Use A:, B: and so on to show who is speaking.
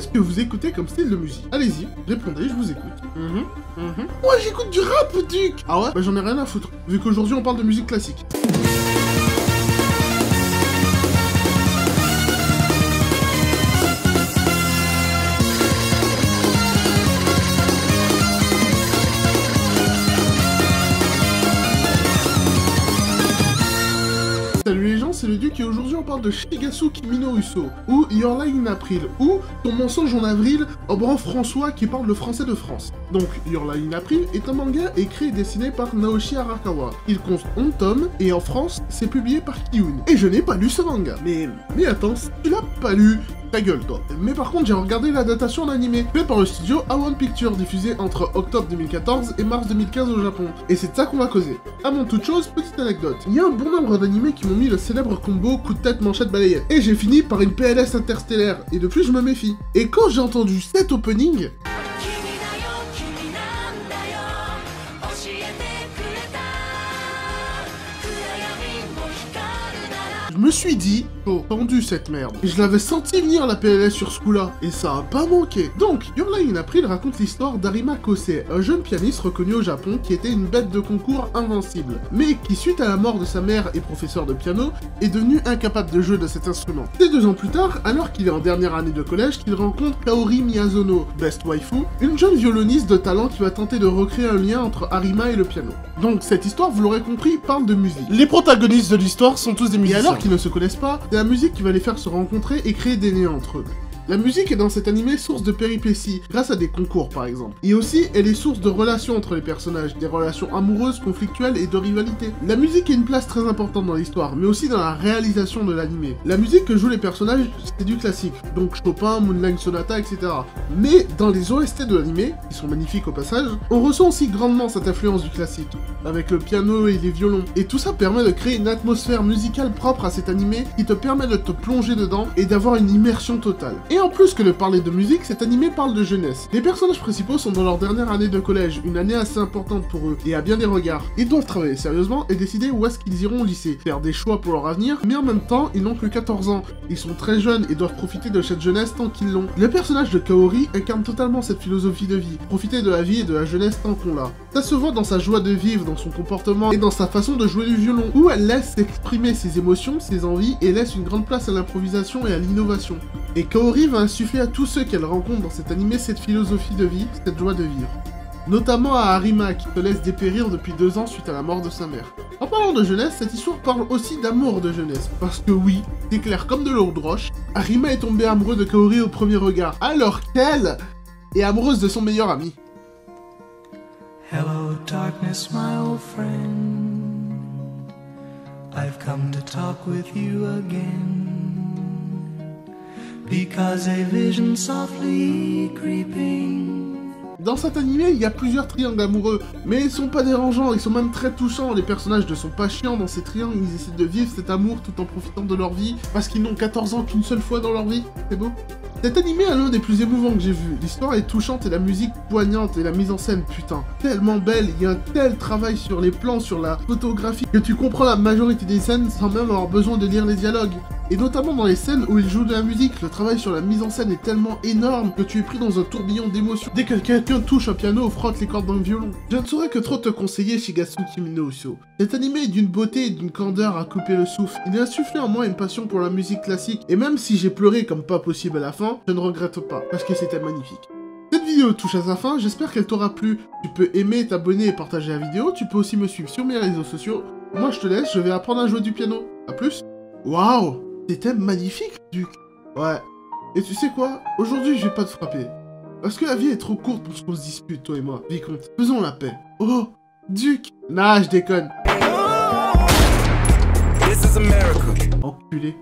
A: qu'est-ce que vous écoutez comme style de musique? Allez-y, répondez, je vous écoute. Moi j'écoute du rap, Duc. Ah ouais? Bah j'en ai rien à foutre, vu qu'aujourd'hui on parle de musique classique. Salut les gens, c'est le Duc et aujourd'hui on parle de Shigatsu Kimi no Uso, ou Your Lie in April, ou Ton mensonge en avril, en bref François qui parle le français de France. Donc, Your Lie in April est un manga écrit et dessiné par Naoshi Arakawa. Il compte 11 tomes, et en France, c'est publié par Kiyun. Et je n'ai pas lu ce manga. Mais attends, si tu l'as pas lu, ta gueule toi. Mais par contre, j'ai regardé l'adaptation en animé, fait par le studio A1 Pictures, diffusé entre octobre 2014 et mars 2015 au Japon. Et c'est de ça qu'on va causer. Avant toute chose, petite anecdote. Il y a un bon nombre d'animés qui m'ont mis le célèbre combo coup de tête manchette balayette. Et j'ai fini par une PLS interstellaire, et depuis je me méfie. Et quand j'ai entendu cet opening... je me suis dit, oh, tendu cette merde. Et je l'avais senti venir la PLS sur ce coup-là, et ça a pas manqué. Donc, Your Lie in April raconte l'histoire d'Arima Kosei, un jeune pianiste reconnu au Japon qui était une bête de concours invincible, mais qui, suite à la mort de sa mère et professeur de piano, est devenu incapable de jouer de cet instrument. C'est 2 ans plus tard, alors qu'il est en dernière année de collège, qu'il rencontre Kaori Miyazono, best waifu, une jeune violoniste de talent qui va tenter de recréer un lien entre Arima et le piano. Donc, cette histoire, vous l'aurez compris, parle de musique. Les protagonistes de l'histoire sont tous des musiciens. Et alors qu'ils ne se connaissent pas, c'est la musique qui va les faire se rencontrer et créer des liens entre eux. La musique est dans cet animé source de péripéties, grâce à des concours par exemple. Et aussi, elle est source de relations entre les personnages, des relations amoureuses, conflictuelles et de rivalité. La musique a une place très importante dans l'histoire, mais aussi dans la réalisation de l'animé. La musique que jouent les personnages, c'est du classique, donc Chopin, Moonlight Sonata, etc. Mais dans les OST de l'animé, qui sont magnifiques au passage, on ressent aussi grandement cette influence du classique, avec le piano et les violons. Et tout ça permet de créer une atmosphère musicale propre à cet animé, qui te permet de te plonger dedans et d'avoir une immersion totale. Et en plus que de parler de musique, cet animé parle de jeunesse. Les personnages principaux sont dans leur dernière année de collège, une année assez importante pour eux, et à bien des regards. Ils doivent travailler sérieusement et décider où est-ce qu'ils iront au lycée, faire des choix pour leur avenir, mais en même temps, ils n'ont que 14 ans. Ils sont très jeunes et doivent profiter de cette jeunesse tant qu'ils l'ont. Le personnage de Kaori incarne totalement cette philosophie de vie, profiter de la vie et de la jeunesse tant qu'on l'a. Ça se voit dans sa joie de vivre, dans son comportement et dans sa façon de jouer du violon, où elle laisse s'exprimer ses émotions, ses envies et laisse une grande place à l'improvisation et à l'innovation. Et Kaori va insuffler à tous ceux qu'elle rencontre dans cet animé cette philosophie de vie, cette joie de vivre. Notamment à Arima qui se laisse dépérir depuis 2 ans suite à la mort de sa mère. En parlant de jeunesse, cette histoire parle aussi d'amour de jeunesse. Parce que oui, c'est clair comme de l'eau de roche, Arima est tombée amoureux de Kaori au premier regard, alors qu'elle est amoureuse de son meilleur ami.
B: Hello darkness, my old friend. I've come to talk with you again. Because a vision softly creeping.
A: Dans cet animé, il y a plusieurs triangles amoureux, mais ils sont pas dérangeants, ils sont même très touchants. Les personnages ne sont pas chiants dans ces triangles, ils essaient de vivre cet amour tout en profitant de leur vie, parce qu'ils n'ont 14 ans qu'une seule fois dans leur vie. C'est beau. Cet animé est l'un des plus émouvants que j'ai vu. L'histoire est touchante et la musique poignante et la mise en scène, putain, tellement belle. Il y a un tel travail sur les plans, sur la photographie, que tu comprends la majorité des scènes sans même avoir besoin de lire les dialogues. Et notamment dans les scènes où il joue de la musique, le travail sur la mise en scène est tellement énorme que tu es pris dans un tourbillon d'émotions dès que quelqu'un touche un piano ou frotte les cordes d'un violon. Je ne saurais que trop te conseiller Shigatsu Kimi no Uso. Cet animé est d'une beauté et d'une candeur à couper le souffle. Il a insufflé en moi une passion pour la musique classique, et même si j'ai pleuré comme pas possible à la fin, je ne regrette pas, parce que c'était magnifique. Cette vidéo touche à sa fin, j'espère qu'elle t'aura plu. Tu peux aimer, t'abonner et partager la vidéo, tu peux aussi me suivre sur mes réseaux sociaux. Moi je te laisse, je vais apprendre à jouer du piano. A plus. Waouh! C'était magnifique, Duc. Ouais. Et tu sais quoi? Aujourd'hui, je vais pas te frapper. Parce que la vie est trop courte pour qu'on se dispute, toi et moi. Vicomte, faisons la paix. Oh, Duc. Nah, je déconne. Enculé.